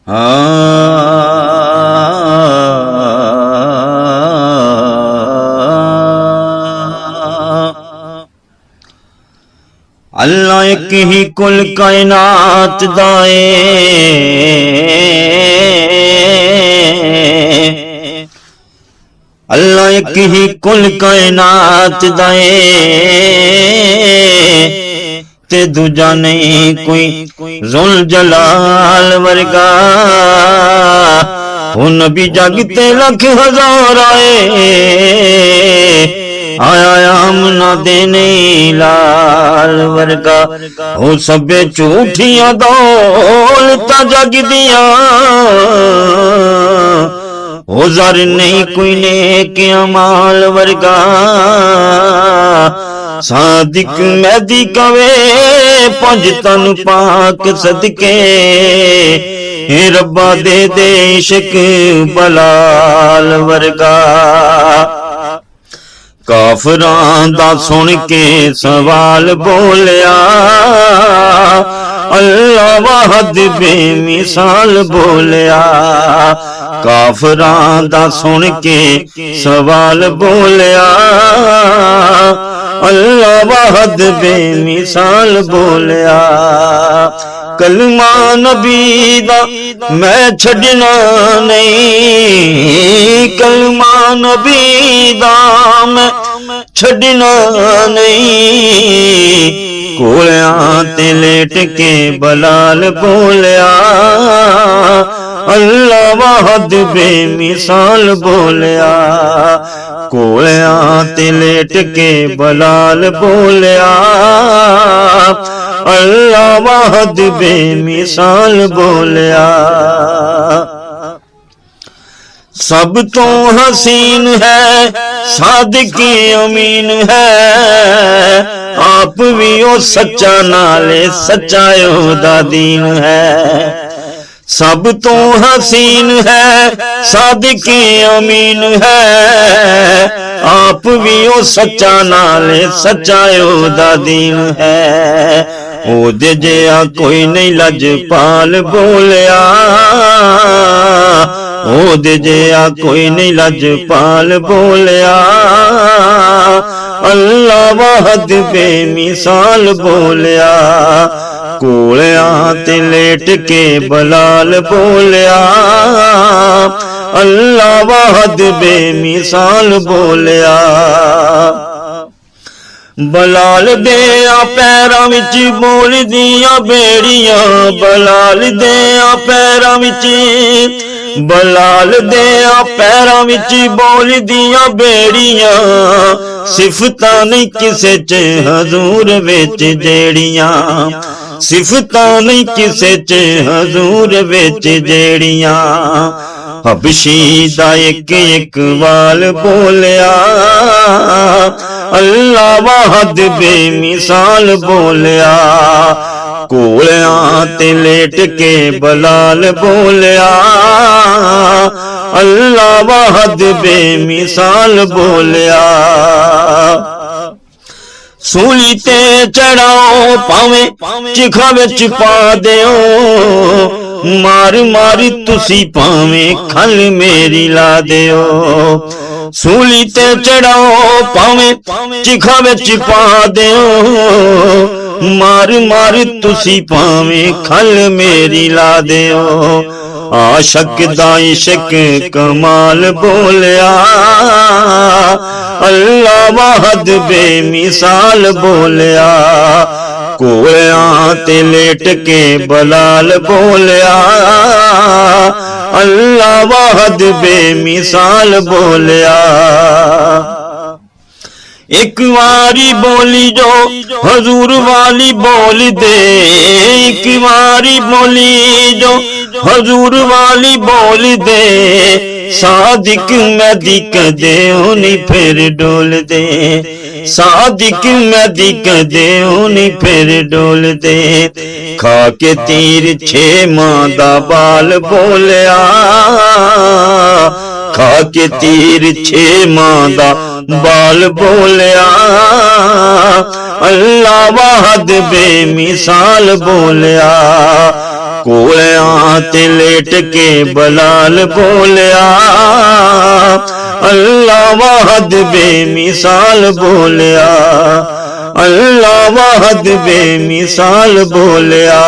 अल्लाह एक ही कुल कायनात दाए, अल्लाह एक ही कुल कायनात दाए, ते दूजा नहीं कोई जुल जलाल वर्गा। वो नबी जागते लख हजार आए, आया आमना देने लाल वर्गा। वो सबे झूठियां दौलतां जग दिया, वो जर नहीं कोई नेक अमाल वर्गा। सादिक मैदी कवे पंज तन पाक सदके, रब्बा दे दे इश्क बलाल वर्गा। काफरां दा सुन के सवाल बोलिया, अल्लाह वाहद बेमिसाल बोलिया। काफरां दा सुन के सवाल बोलिया, अल्लाह वाहद बेमिसाल बोलिया। कलमा नबी दा मैं छड़ना नहीं, कलमा नबी दा मैं छड़ना नहीं। कोलियां ते लेट के बलाल बोलिया, अल्लाह वाहद बेमिसाल बोलिया। कोलियां ते लेट के बलाल बोलिया, अल्लाह वाहद बेमिसाल बोलिया। सब तो हसीन है सादिक अमीन है, आप भी ओ सच्चा नाले सच्चा ओदा दीन है। सब तो हसीन है सादिक अमीन है, आप भी ओ सच्चा नाले सच्चा ओदा दीन है। ओदे जिहा कोई नहीं लजपाल बोलिया, ओदे जिहा कोई नहीं लजपाल बोलिया। अल्लाह वाहद बेमिसाल बोलिया। कोलियां ते लेट के बलाल बोलिया, अल्लाह वाहद बेमिसाल बोलिया। बलाल दे पैरां विच बोल दियां बेड़ियां, बलाल दे पैरां विच, बलाल दे पैरां विच बोल दियां बेड़ियां। सिफतां नहीं किसे च हजूर विच जेड़ियां, सिफतां नहीं किसे च हजूर विच जेड़ियां। हबशी दा एक एक वाल बोलिया, अल्लाह वाहद बेमिसाल बोलिया। कोलियां ते लेट के बलाल बोलिया, अल्लाह वाहद बेमिसाल बोलिया। सूली ते चढ़ाओ पावे चिखा विच पा दिओ, मार मार तुसी पावे खल मेरी ला दिओ। सूली ते चढ़ाओ पावे चिखा विच पा दिओ, मार मार तुसी पावे खल मेरी ला दिओ। आशक दा इश्क कमाल बोलिया, अल्लाह वाहद बेमिसाल बोलिया। कोलियां ते लेट के बलाल बोलिया, अल्लाह वाहद बेमिसाल बोलिया। एक वारी बोली जो हजूर वाली बोल दे, एक वारी बोली जो हजूर वाली बोल दे। सादिक मैदी कदे उन्हीं फिर डोल दे, सादिक मैदी कदे उन्हीं फिर डोल दे। खा के तीर 6 मां दा बाल बोलिया, खा के तीर 6 मां दा बाल बोलिया। अल्लाह वाहद बेमिसाल बोलिया। ਕੋਲਿਆਂ ਤੇ ਲੇਟ ਕੇ ਬਲਾਲ ਬੋਲਿਆ, ਅੱਲਾ ਵਾਹਦ ਬੇਮਿਸਾਲ ਬੋਲਿਆ, ਅੱਲਾ ਵਾਹਦ ਬੇਮਿਸਾਲ ਬੋਲਿਆ।